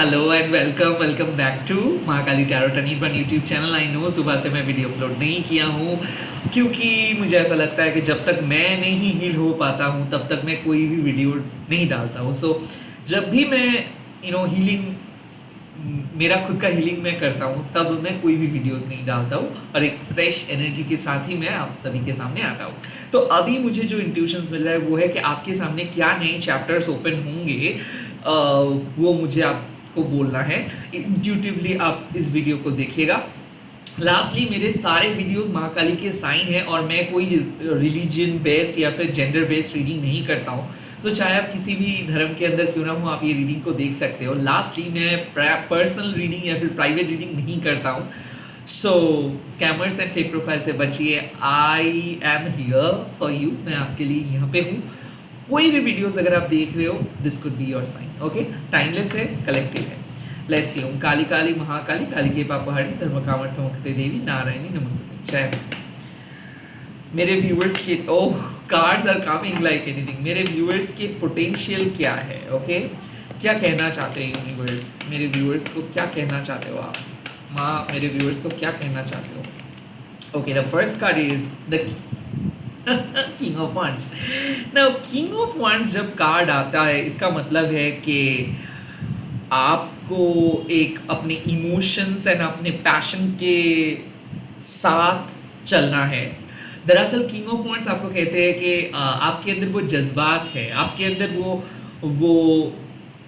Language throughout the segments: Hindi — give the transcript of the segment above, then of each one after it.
Hello and welcome back to Mahakali tarot Anirban YouTube channel. I know सुबह से मैं वीडियो अपलोड नहीं किया हूँ क्योंकि मुझे ऐसा लगता है कि जब तक मैं नहीं हील हो पाता हूँ तब तक मैं कोई भी वीडियो नहीं डालता हूँ। सो जब भी मैं हीलिंग, मेरा खुद का हीलिंग मैं करता हूँ तब मैं कोई भी वीडियोस नहीं डालता हूँ और एक फ्रेश एनर्जी के साथ ही मैं आप सभी के सामने आता हूँ। तो अभी मुझे जो इंट्यूशंस मिल रहा है वो है कि आपके सामने क्या नए चैप्टर्स ओपन होंगे, वो मुझे आपको बोलना है। इंट्यूटिवली आप इस वीडियो को देखिएगा। लास्टली मेरे सारे वीडियोस महाकाली के साइन है और मैं कोई रिलीजन बेस्ड या फिर जेंडर बेस्ड रीडिंग नहीं करता हूँ। सो चाहे आप किसी भी धर्म के अंदर क्यों ना हो, आप ये रीडिंग को देख सकते हो। लास्टली मैं पर्सनल रीडिंग या फिर प्राइवेट रीडिंग नहीं करता हूँ। सो स्कैमर्स एंड फेक प्रोफाइल से बचिए। I am here for you, मैं आपके लिए यहाँ पे हूँ। कोई भी वीडियोस अगर आप देख रहे हो, this could be your sign. Okay, timeless है, कलेक्टिव है। Let's see. ओम काली काली महाकाली, काली के पापहारी, धर्म कामर्थ मुक्ते देवी, नारायणी नमस्ते। जय। मेरे व्यूअर्स के cards are coming like anything. मेरे व्यूअर्स के पोटेंशियल क्या है? ओके, क्या कहना चाहते हैं यूनिवर्स? मेरे व्यूअर्स को क्या कहना चाहते हो आप? माँ, मेरे व्यूअर्स को क्या कहना चाहते हो? Okay, the first card is the king of wands. Now king of wands जब कार्ड आता है, इसका मतलब है कि आपको एक अपने इमोशंस एंड अपने पैशन के साथ चलना है। दरअसल किंग ऑफ वॉन्ड्स आपको कहते हैं कि आपके अंदर वो जज्बात है, आपके अंदर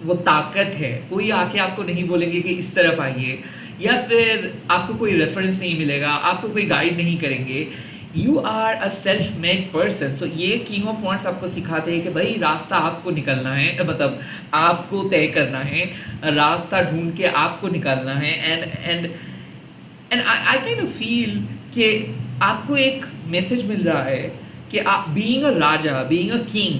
वो ताकत है। कोई आके आपको नहीं बोलेंगे कि इस तरफ आइए, या फिर आपको कोई रेफरेंस नहीं मिलेगा, आपको कोई गाइड नहीं करेंगे। You are a self made person. So ये किंग ऑफ वॉन्ड्स आपको सिखाते हैं कि भाई रास्ता आपको निकलना है, मतलब आपको तय करना है, रास्ता ढूंढ के आपको निकलना है। And I kind of feel कि आपको एक मैसेज मिल रहा है कि आप being a Raja, being a king,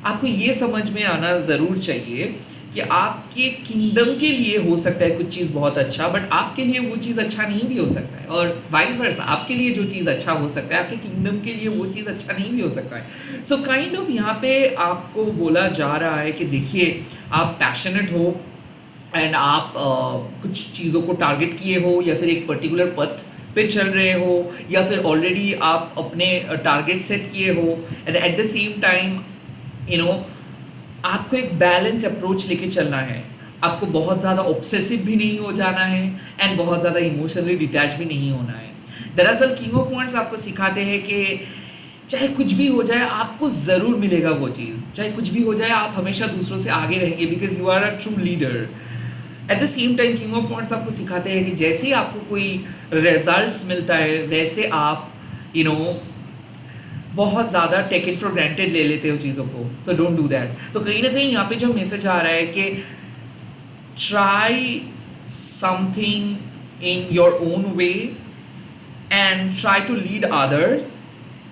आपको ये समझ में आना ज़रूर चाहिए कि आपके किंगडम के लिए हो सकता है कुछ चीज़ बहुत अच्छा, बट आपके लिए वो चीज़ अच्छा नहीं भी हो सकता है, और वाइस वर्सा। आपके लिए जो चीज़ अच्छा हो सकता है, आपके किंगडम के लिए वो चीज़ अच्छा नहीं भी हो सकता है। सो काइंड ऑफ यहाँ पे आपको बोला जा रहा है कि देखिए, आप पैशनेट हो एंड आप कुछ चीज़ों को टारगेट किए हो, या फिर एक पर्टिकुलर पथ पे चल रहे हो, या फिर ऑलरेडी आप अपने टारगेट सेट किए हो। And at the same time आपको एक बैलेंस्ड अप्रोच लेके चलना है। आपको बहुत ज़्यादा ऑब्सेसिव भी नहीं हो जाना है एंड बहुत ज़्यादा इमोशनली डिटैच भी नहीं होना है। दरअसल किंग ऑफ वॉन्ड्स आपको सिखाते हैं कि चाहे कुछ भी हो जाए, आपको ज़रूर मिलेगा वो चीज़। चाहे कुछ भी हो जाए, आप हमेशा दूसरों से आगे रहेंगे, because you are a true leader. At the same time king of wands आपको सिखाते हैं कि जैसे ही आपको कोई रिजल्ट्स मिलता है, वैसे आप बहुत ज़्यादा टेक इट फॉर ग्रांटेड ले लेते हो चीज़ों को। So don't do that. तो कहीं ना कहीं यहाँ पे जो मैसेज आ रहा है कि try something in your own way and try to lead others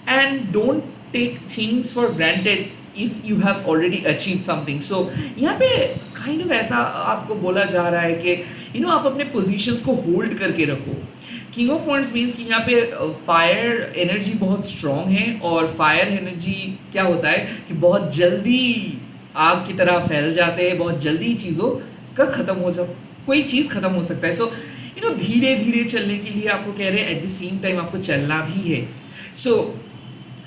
and don't take things for granted if you have already achieve something. So यहाँ पे काइंड ऑफ ऐसा आपको बोला जा रहा है कि आप अपने पोजीशंस को होल्ड करके रखो। किंग ऑफ वॉन्ड्स मीन्स कि यहाँ पे फायर एनर्जी बहुत स्ट्रॉन्ग है, और फायर एनर्जी क्या होता है कि बहुत जल्दी आग की तरह फैल जाते हैं, बहुत जल्दी चीज़ों का कोई चीज़ खत्म हो सकता है। सो धीरे धीरे चलने के लिए आपको कह रहे हैं, एट द सेम टाइम आपको चलना भी है। सो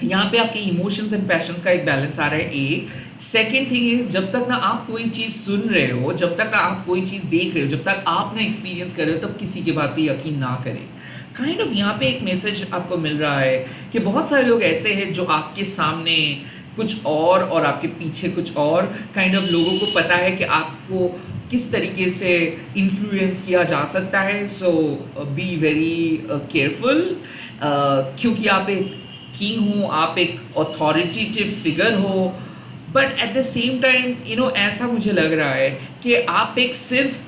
यहाँ पे आपके इमोशंस एंड पैशंस का एक बैलेंस आ रहा है। सेकेंड थिंग इज, जब तक ना आप कोई चीज़ सुन रहे हो, जब तक ना आप कोई चीज़ देख रहे हो, जब तक आप ना एक्सपीरियंस कर रहे हो, तब किसी के बात पे यकीन ना करें। काइंड ऑफ यहाँ पे एक मैसेज आपको मिल रहा है कि बहुत सारे लोग ऐसे हैं जो आपके सामने कुछ और आपके पीछे कुछ और। काइंड ऑफ लोगों को पता है कि आपको किस तरीके से इन्फ्लुएंस किया जा सकता है। सो बी वेरी केयरफुल, क्योंकि आप एक किंग हो, आप एक अथॉरिटेटिव फिगर हो, but at the same time ऐसा मुझे लग रहा है कि आप एक सिर्फ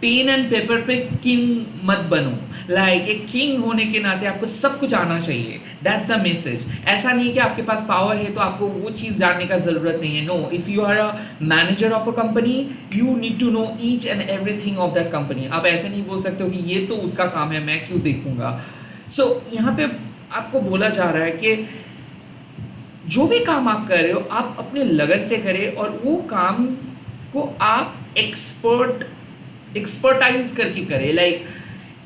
पेन एंड पेपर पे किंग मत बनो। लाइक एक किंग होने के नाते आपको सब कुछ आना चाहिए। That's the message. ऐसा नहीं कि आपके पास पावर है तो आपको वो चीज़ जानने का ज़रूरत नहीं है। No, if you are a manager of a company, you need to know each and everything of that company. आप ऐसे नहीं बोल सकते हो कि ये तो उसका काम है, मैं क्यों देखूंगा। सो यहाँ पे आपको बोला जा रहा है कि जो भी काम आप कर रहे हो, आप अपने लगन से करें, और वो काम को आप एक्सपर्ट एक्सपर्टाइज करके करे। लाइक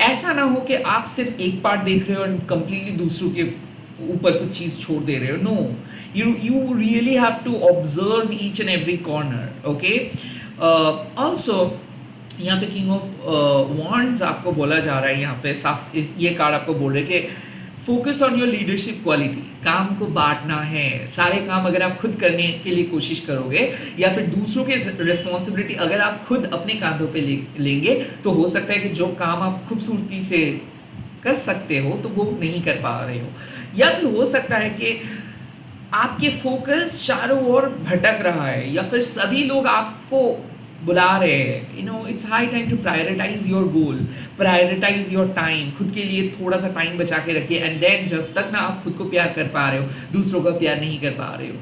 ऐसा ना हो कि आप सिर्फ एक पार्ट देख रहे हो और कंप्लीटली दूसरों के ऊपर कुछ चीज़ छोड़ दे रहे हो। No, you really have to observe each and every corner. Okay, also यहाँ पे किंग ऑफ वॉन्ड्स आपको बोला जा रहा है, यहाँ पे साफ ये कार्ड आपको बोल रहे हैं कि focus on your leadership quality. काम को बांटना है, सारे काम अगर आप खुद करने के लिए कोशिश करोगे या फिर दूसरों के रिस्पॉन्सिबिलिटी अगर आप खुद अपने कांधों पे लेंगे तो हो सकता है कि जो काम आप खूबसूरती से कर सकते हो तो वो नहीं कर पा रहे हो, या फिर हो सकता है कि आपके फोकस चारों ओर भटक रहा है या फिर सभी लोग आपको बुला रहे हैं। You know, it's high time to prioritise your goal, prioritise your time. खुद के लिए थोड़ा सा टाइम बचा के रखिए, एंड देन जब तक ना आप खुद को प्यार कर पा रहे हो, दूसरों का प्यार नहीं कर पा रहे हो।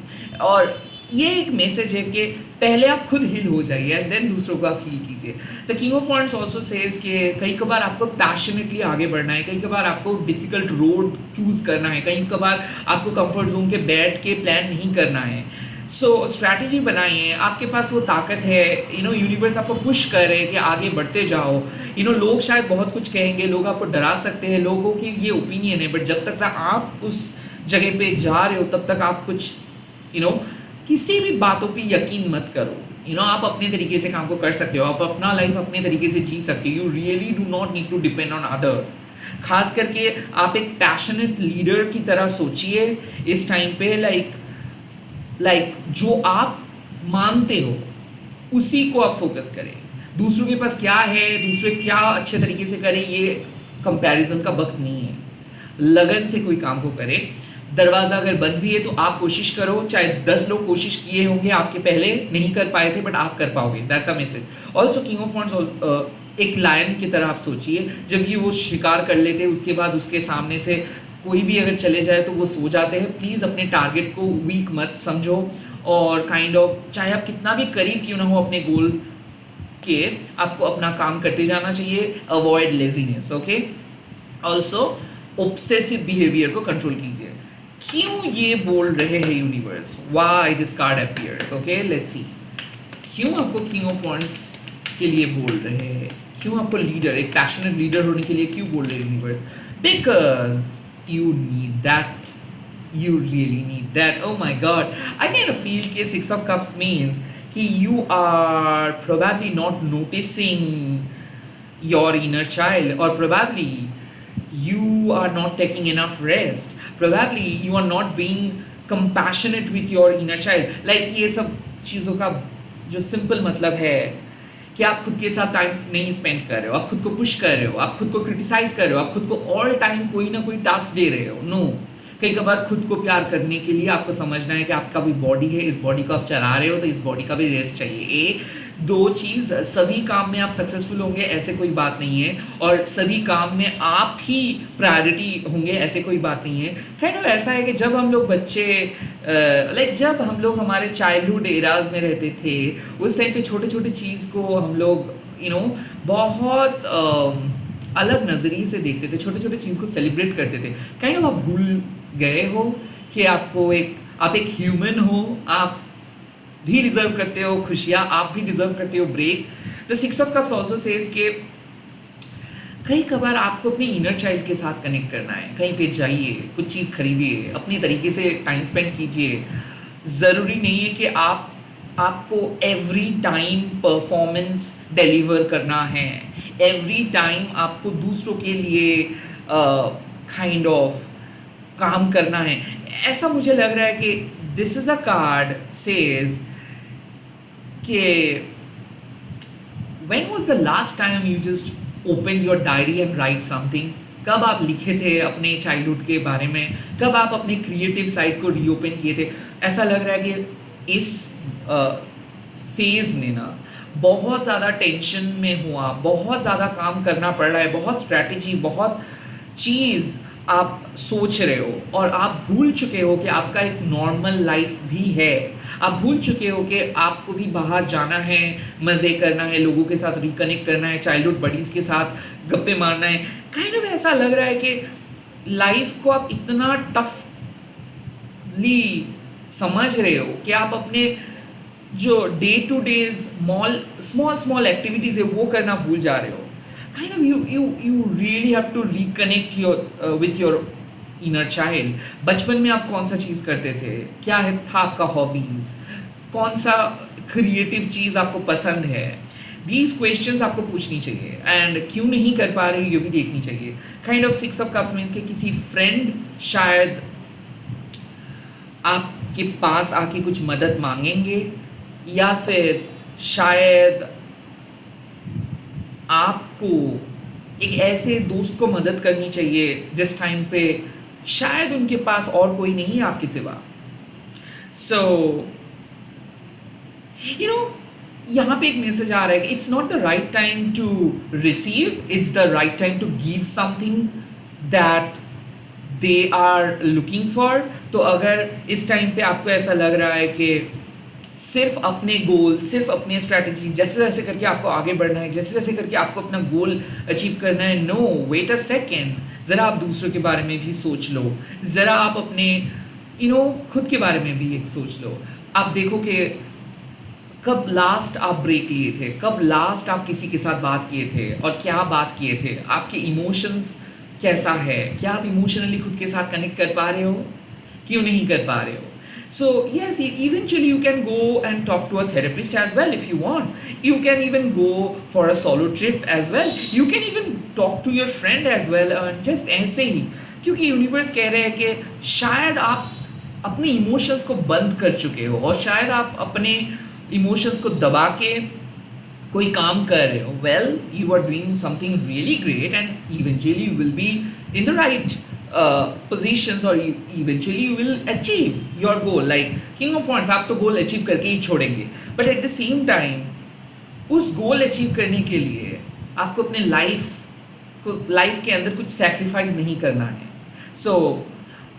और ये एक मैसेज है कि पहले आप खुद हील हो जाइए एंड देन दूसरों को आप हील कीजिए। The king of wands also says कि कई कबार आपको पैशनेटली आगे बढ़ना है, कई कबार आपको डिफिकल्ट रोड चूज करना है, कई कबार आपको कंफर्ट जोन के बैठ के प्लान नहीं करना है। सो स्ट्रैटेजी बनाइए, आपके पास वो ताकत है। यू नो, यूनिवर्स आपको पुश कर रहे हैं कि आगे बढ़ते जाओ। यू नो, लोग शायद बहुत कुछ कहेंगे, लोग आपको डरा सकते हैं, लोगों की ये ओपिनियन है, बट जब तक ना आप उस जगह पे जा रहे हो तब तक आप कुछ यू नो किसी भी बातों पे यकीन मत करो। यू नो, आप अपने तरीके से काम को कर सकते हो, आप अपना लाइफ अपने तरीके से जी सकते हो। You really do not need to depend on other. खास करके आप एक पैशनेट लीडर की तरह सोचिए इस टाइम पे। लाइक जो आप मानते हो उसी को आप फोकस करें। दूसरों के पास क्या है, दूसरे क्या अच्छे तरीके से करें, ये कंपैरिजन का वक्त नहीं है। लगन से कोई काम को करें। दरवाज़ा अगर बंद भी है तो आप कोशिश करो, चाहे 10 लोग कोशिश किए होंगे आपके पहले नहीं कर पाए थे, बट आप कर पाओगे। That's the message. Also king of wands एक लायन की तरह आप सोचिए, जब ये वो शिकार कर लेते हैं उसके बाद उसके सामने से कोई भी अगर चले जाए तो वो सो जाते हैं। प्लीज़ अपने टारगेट को वीक मत समझो, और काइंड ऑफ चाहे आप कितना भी करीब क्यों ना हो अपने गोल के, आपको अपना काम करते जाना चाहिए। Avoid laziness. Okay, also obsessive behaviour को कंट्रोल कीजिए। क्यों ये बोल रहे हैं universe? Why this card appears? Okay, let's see क्यों आपको किंग ऑफ वॉन्ड्स के लिए बोल रहे हैं, क्यों आपको लीडर, एक पैशनेट लीडर होने के लिए क्यों बोल रहे हैं universe? Because you need that, you really need that. Oh my god, I kind of feel कि Six of Cups means कि you are probably not noticing your inner child, or probably you are not taking enough rest, probably you are not being compassionate with your inner child. Like ये सब चीज़ों का जो सिंपल मतलब है कि आप खुद के साथ टाइम नहीं स्पेंड कर रहे हो, आप खुद को पुश कर रहे हो, आप खुद को क्रिटिसाइज कर रहे हो, आप खुद को ऑल टाइम कोई ना कोई टास्क दे रहे हो। नो, कई कबार खुद को प्यार करने के लिए आपको समझना है कि आपका भी बॉडी है, इस बॉडी को आप चला रहे हो तो इस बॉडी का भी रेस्ट चाहिए। ये दो चीज़, सभी काम में आप सक्सेसफुल होंगे ऐसे कोई बात नहीं है, और सभी काम में आप ही प्रायोरिटी होंगे ऐसे कोई बात नहीं है। काइंड ऑफ ऐसा है कि जब हम लोग बच्चे जब हम लोग हमारे चाइल्डहुड एराज में रहते थे, उस टाइम पे छोटे छोटे चीज़ को हम लोग बहुत अलग नज़रिए से देखते थे, छोटे छोटे चीज़ को सेलिब्रेट करते थे। काइंड ऑफ आप भूल गए हो कि आप एक ह्यूमन हो, आप भी डिजर्व करते हो खुशियाँ, आप भी डिजर्व करते हो break. The six of cups also says के कई कबार आपको अपने इनर चाइल्ड के साथ कनेक्ट करना है। कहीं पे जाइए, कुछ चीज़ खरीदिए, अपने तरीके से टाइम स्पेंड कीजिए। ज़रूरी नहीं है कि आपको एवरी टाइम परफॉर्मेंस डिलीवर करना है, एवरी टाइम आपको दूसरों के लिए काइंड ऑफ काम करना है। ऐसा मुझे लग रहा है कि this is a card says कि when was the last time you just open your diary and write something? कब आप लिखे थे अपने चाइल्डहुड के बारे में, कब आप अपने क्रिएटिव साइड को रीओपन किए थे? ऐसा लग रहा है कि इस फेज में ना बहुत ज़्यादा टेंशन में हुआ, बहुत ज़्यादा काम करना पड़ रहा है, बहुत स्ट्रैटेजी, बहुत चीज़ आप सोच रहे हो, और आप भूल चुके हो कि आपका एक नॉर्मल लाइफ भी है। आप भूल चुके हो कि आपको भी बाहर जाना है, मज़े करना है, लोगों के साथ रिकनेक्ट करना है, चाइल्डहुड बडीज़ के साथ गप्पे मारना है। काइंड ऑफ ऐसा लग रहा है कि लाइफ को आप इतना टफली समझ रहे हो कि आप अपने जो day to day small small small activities है वो करना भूल जा रहे हो. Kind of you really have to reconnect your with your inner child. बचपन में आप कौन सा चीज़ करते थे, क्या है था आपका हॉबीज, कौन सा क्रिएटिव चीज़ आपको पसंद है. दीज क्वेश्चंस आपको पूछनी चाहिए. एंड क्यों नहीं कर पा रहे ये भी देखनी चाहिए. Kind of 6 of cups means के किसी फ्रेंड शायद आपके पास आके कुछ मदद मांगेंगे, या फिर शायद आपको एक ऐसे दोस्त को मदद करनी चाहिए जिस टाइम पे शायद उनके पास और कोई नहीं है आपके सिवा. सो यू नो यहाँ पे एक मैसेज आ रहा है कि it's not the right time to receive, it's the right time to give something that they are looking for. तो अगर इस टाइम पे आपको ऐसा लग रहा है कि सिर्फ अपने गोल, सिर्फ अपने स्ट्रैटेजी, जैसे जैसे करके आपको आगे बढ़ना है, जैसे जैसे करके आपको अपना गोल अचीव करना है, नो वेट अ सेकेंड. ज़रा आप दूसरों के बारे में भी सोच लो. ज़रा आप अपने खुद के बारे में भी एक सोच लो. आप देखो कि कब लास्ट आप ब्रेक लिए थे, कब लास्ट आप किसी के साथ बात किए थे और क्या बात किए थे. आपके इमोशंस कैसा है, क्या आप इमोशनली खुद के साथ कनेक्ट कर पा रहे हो, क्यों नहीं कर पा रहे हो. So yes, eventually you can go and talk to a therapist as well if you want. You can even go for a solo trip as well. You can even talk to your friend as well. Just ऐसे ही, क्योंकि यूनिवर्स कह रहे हैं कि शायद आप अपने इमोशंस को बंद कर चुके हो और शायद आप अपने इमोशंस को दबा के कोई काम कर रहे हो. Well, you are doing something really great and eventually you will be in the right positions or eventually you will achieve your goal. Like King of Wands, आप तो गोल अचीव करके ही छोड़ेंगे, but at the same time उस गोल अचीव करने के लिए आपको अपने लाइफ के अंदर कुछ सैक्रिफाइस नहीं करना है. सो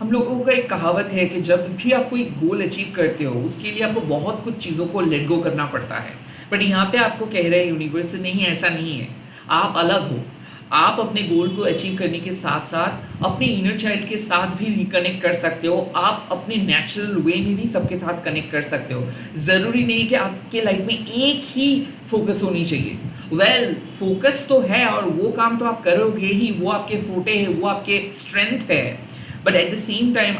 हम लोगों का एक कहावत है कि जब भी आप कोई गोल अचीव करते हो उसके लिए आपको बहुत कुछ चीज़ों को लेट गो करना पड़ता है. बट यहाँ पे आपको कह रहे हैं यूनिवर्स, नहीं ऐसा नहीं है, आप अलग हो. आप अपने गोल को अचीव करने के साथ साथ अपने इनर चाइल्ड के साथ भी रिकनेक्ट कर सकते हो. आप अपने नेचुरल वे में भी सबके साथ कनेक्ट कर सकते हो. ज़रूरी नहीं कि आपके लाइफ में एक ही फोकस होनी चाहिए. वेल, फोकस तो है और वो काम तो आप करोगे ही, वो आपके फोटे हैं, वो आपके स्ट्रेंथ है. But at the same time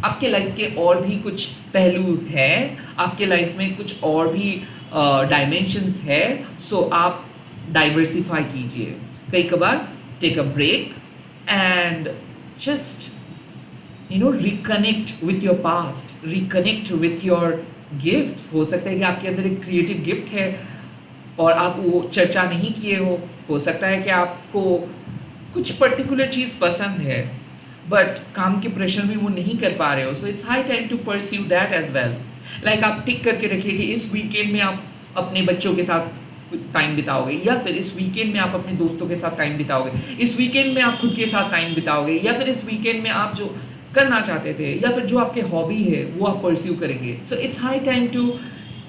आपके लाइफ के और भी कुछ पहलू है, आपके लाइफ में कुछ और भी डायमेंशंस है. सो आप डाइवर्सिफाई कीजिए. कई कबार take a break and just reconnect with your past, reconnect with your gifts. हो सकता है कि आपके अंदर एक क्रिएटिव गिफ्ट है और आप वो चर्चा नहीं किए हो सकता है कि आपको कुछ पर्टिकुलर चीज़ पसंद है बट काम के प्रेशर में वो नहीं कर पा रहे हो. So it's high time to pursue that as well. Like आप टिक करके रखिए कि इस वीकेंड में आप अपने बच्चों के साथ टाइम बिताओगे, या फिर इस वीकेंड में आप अपने दोस्तों के साथ टाइम बिताओगे, इस वीकेंड में आप खुद के साथ टाइम बिताओगे, या फिर इस वीकेंड में आप जो करना चाहते थे या फिर जो आपके हॉबी है वो आप परस्यू करेंगे. So it's high time to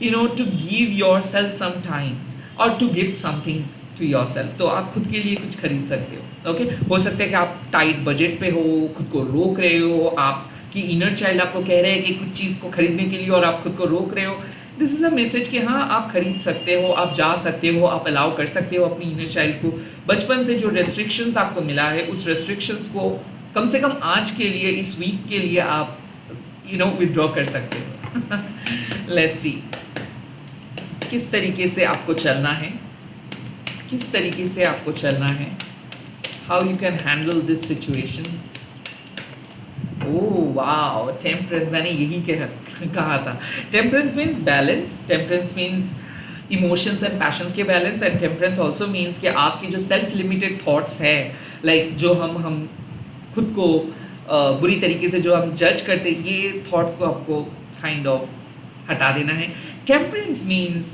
to give yourself some time और to gift something to yourself. तो आप खुद के लिए कुछ खरीद सकते हो. ओके, हो सकता है कि आप टाइट बजट पे हो, खुद को रोक रहे हो, आपकी इनर चाइल्ड आपको कह रहे हैं कि कुछ चीज़ को खरीदने के लिए और आप खुद को रोक रहे हो. दिस इज़ अ मैसेज कि हाँ, आप खरीद सकते हो, आप जा सकते हो, आप अलाउ कर सकते हो अपनी इनर चाइल्ड को. बचपन से जो रेस्ट्रिक्शंस आपको मिला है उस रेस्ट्रिक्शंस को कम से कम आज के लिए, इस वीक के लिए आप विदड्रॉ कर सकते हो. लेट्स सी किस तरीके से आपको चलना है, किस तरीके से आपको चलना है. How you can handle this situation. Oh wow, temperance, मैंने यही कहा था. Temperance means balance, temperance means emotions and passions के balance, and temperance also means कि आपके जो सेल्फ लिमिटेड थॉट्स है, लाइक जो हम खुद को बुरी तरीके से जो हम जज करते, ये थॉट्स को आपको काइंड ऑफ हटा देना है. टेम्परेंस मीन्स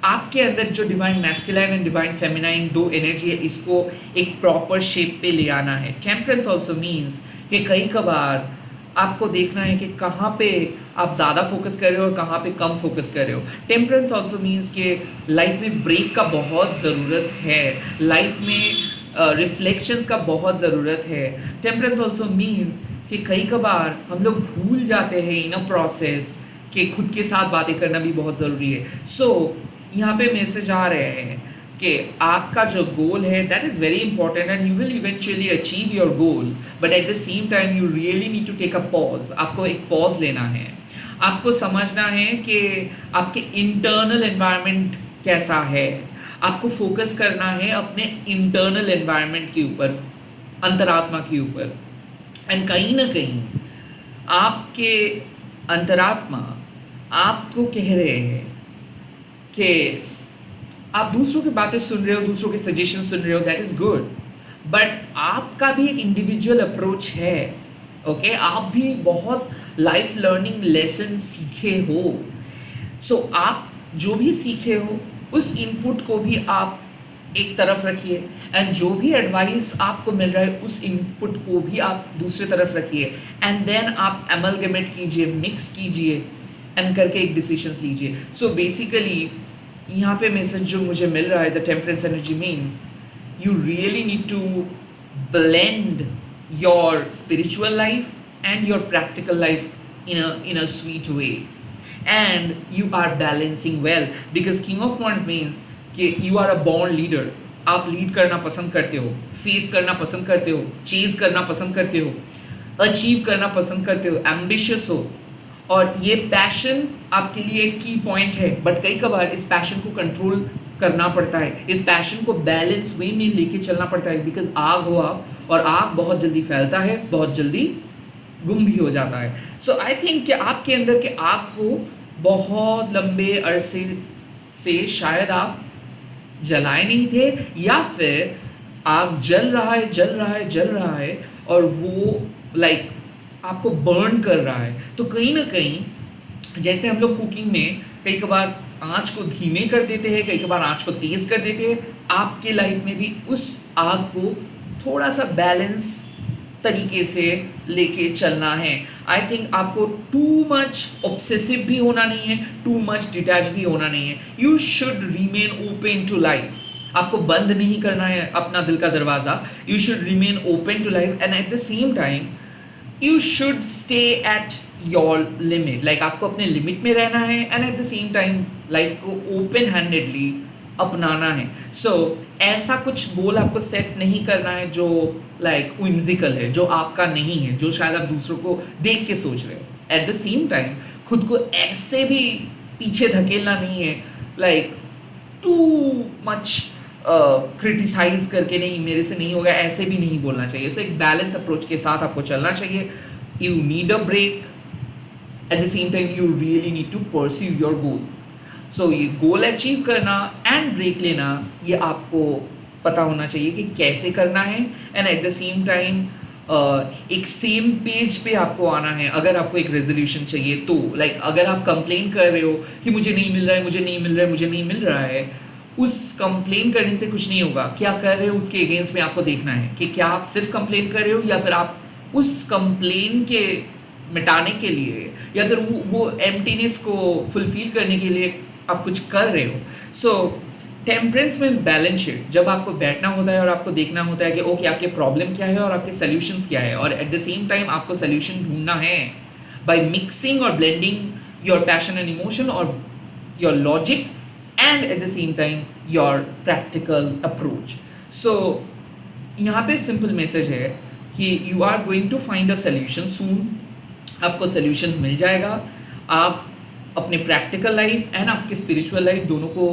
आपके अंदर जो divine masculine and divine feminine दो एनर्जी है, इसको एक प्रॉपर शेप पे ले आना है. टेम्परेंस ऑल्सो मीन्स कि कई कबार आपको देखना है कि कहाँ पे आप ज़्यादा फोकस कर रहे हो और कहाँ पे कम फोकस कर रहे हो. टेम्परेंस ऑल्सो मीन्स कि लाइफ में ब्रेक का बहुत ज़रूरत है, लाइफ में रिफ्लेक्शंस का बहुत ज़रूरत है. टेम्परेंस ऑल्सो मीन्स कि कई कबार हम लोग भूल जाते हैं इन अ प्रोसेस कि खुद के साथ बातें करना भी बहुत ज़रूरी है। सो यहाँ पे मैसेज आ रहे हैं कि आपका जो गोल है that is very important and you will eventually achieve your goal, but at the same time you really need to take a pause. आपको एक पॉज लेना है, आपको समझना है कि आपके इंटरनल एनवायरनमेंट कैसा है। आपको फोकस करना है अपने इंटरनल एनवायरनमेंट के ऊपर, अंतरात्मा के ऊपर। एंड कहीं ना कहीं आपके अंतरात्मा आपको कह रहे हैं कि आप दूसरों की बातें सुन रहे हो, दूसरों के सजेशन सुन रहे हो, दैट इज़ गुड, बट आपका भी एक इंडिविजुअल अप्रोच है। ओके आप भी बहुत लाइफ लर्निंग लेसन सीखे हो। सो आप जो भी सीखे हो उस इनपुट को भी आप एक तरफ रखिए, एंड जो भी एडवाइस आपको मिल रहा है उस इनपुट को भी आप दूसरी तरफ रखिए, एंड देन आप एमलगमेट कीजिए, मिक्स कीजिए एंड करके एक डिसीजंस लीजिए। सो बेसिकली यहाँ पे मैसेज जो मुझे मिल रहा है, the temperance energy means you really need to blend your spiritual life and your practical life in a sweet way, and you are balancing well, because king of wands means कि you are a born leader। आप लीड करना पसंद करते हो, फेस करना पसंद करते हो, चेज करना पसंद करते हो, अचीव करना पसंद करते हो, एम्बिशियस हो, और ये पैशन आपके लिए एक की पॉइंट है। बट कई कबार इस पैशन को कंट्रोल करना पड़ता है, इस पैशन को बैलेंस वे में लेके चलना पड़ता है, बिकॉज आग हो आप, और आग बहुत जल्दी फैलता है, बहुत जल्दी गुम भी हो जाता है। सो आई थिंक कि आपके अंदर के आग को बहुत लंबे अरसे से शायद आप जलाए नहीं थे, या फिर आग जल रहा है जल रहा है जल रहा है और वो लाइक आपको बर्न कर रहा है। तो कहीं ना कहीं जैसे हम लोग कुकिंग में कई कबार आँच को धीमे कर देते हैं, कई कबार आँच को तेज़ कर देते हैं, आपके लाइफ में भी उस आग को थोड़ा सा बैलेंस तरीके से लेके चलना है। आई थिंक आपको टू मच ऑब्सेसिव भी होना नहीं है, टू मच डिटैच भी होना नहीं है। You should remain open to life. आपको बंद नहीं करना है अपना दिल का दरवाज़ा, you should remain open to life, and at the same time you should stay at your limit. Like आपको अपने लिमिट में रहना है, and at the same time life को ओपन हैंडेडली अपनाना है। सो ऐसा कुछ गोल आपको सेट नहीं करना है जो लाइक whimsical है, जो आपका नहीं है, जो शायद आप दूसरों को देख के सोच रहे हो। एट द सेम टाइम खुद को ऐसे भी पीछे धकेलना नहीं है, लाइक टू मच क्रिटिसाइज करके, नहीं मेरे से नहीं होगा, ऐसे भी नहीं बोलना चाहिए। सो एक बैलेंस अप्रोच के साथ आपको चलना चाहिए। You need a break, at the same time you really need to pursue your goal. So ये गोल अचीव करना एंड ब्रेक लेना, ये आपको पता होना चाहिए कि कैसे करना है, and at the same time एक सेम पेज पे आपको आना है। अगर आपको एक रेजोल्यूशन चाहिए तो लाइक अगर आप कंप्लेन कर रहे हो कि मुझे नहीं मिल रहा है, मुझे नहीं मिल रहा है, मुझे नहीं मिल रहा है, उस कंप्लेन करने से कुछ नहीं होगा। क्या कर रहे हो उसके अगेंस्ट में आपको देखना है कि क्या आप सिर्फ कंप्लेन कर रहे हो, या फिर आप उस कंप्लेन के मिटाने के लिए, या फिर वो एम्प्टीनेस को फुलफिल करने के लिए आप कुछ कर रहे हो। सो टेम्परेंस मीन्स बैलेंस शीट। जब आपको बैठना होता है और आपको देखना होता है कि ओके आपके प्रॉब्लम क्या है और आपके सॉल्यूशंस क्या है, और एट द सेम टाइम आपको सॉल्यूशन ढूंढना है बाय मिक्सिंग और blending your passion and emotion और your logic, and at the same time your practical approach. So यहाँ पे सिंपल मैसेज है कि you are going to find a solution soon. आपको सॉल्यूशन मिल जाएगा। आप अपने प्रैक्टिकल लाइफ एंड आपके स्पिरिचुअल लाइफ दोनों को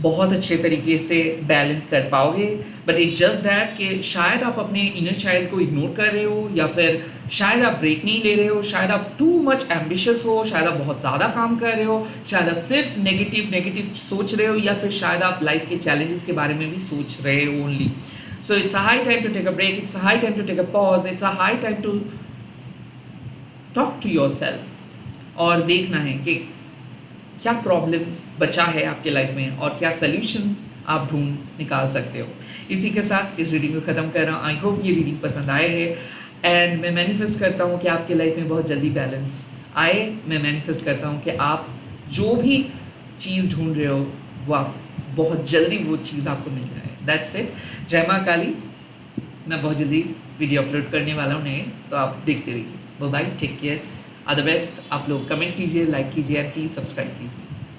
बहुत अच्छे तरीके से बैलेंस कर पाओगे। बट इट जस्ट दैट कि शायद आप अपने इनर चाइल्ड को इग्नोर कर रहे हो, या फिर शायद आप ब्रेक नहीं ले रहे हो, शायद आप टू मच एम्बिशियस हो, शायद आप बहुत ज़्यादा काम कर रहे हो, शायद आप सिर्फ नेगेटिव सोच रहे हो, या फिर शायद आप लाइफ के चैलेंजेस के बारे में भी सोच रहे हो only. So it's a high time to take a break, it's a high time to take a pause, it's a high time to talk to yourself और देखना है कि क्या प्रॉब्लम्स बचा है आपके लाइफ में और क्या सॉल्यूशंस आप ढूंढ निकाल सकते हो। इसी के साथ इस रीडिंग को ख़त्म कर रहा हूँ। आई होप ये रीडिंग पसंद आए है, एंड मैं मैनिफेस्ट करता हूँ कि आपके लाइफ में बहुत जल्दी बैलेंस आए। मैं मैनिफेस्ट करता हूँ कि आप जो भी चीज़ ढूंढ रहे हो वो आप बहुत जल्दी वो चीज़ आपको मिल जाए। That's it. जय माँ काली। मैं बहुत जल्दी वीडियो अपलोड करने वाला हूँ नए, तो आप देखते रहिए। Bye bye, take care. All the best. आप लोग कमेंट कीजिए, लाइक कीजिए एंड प्लीज़ सब्सक्राइब कीजिए।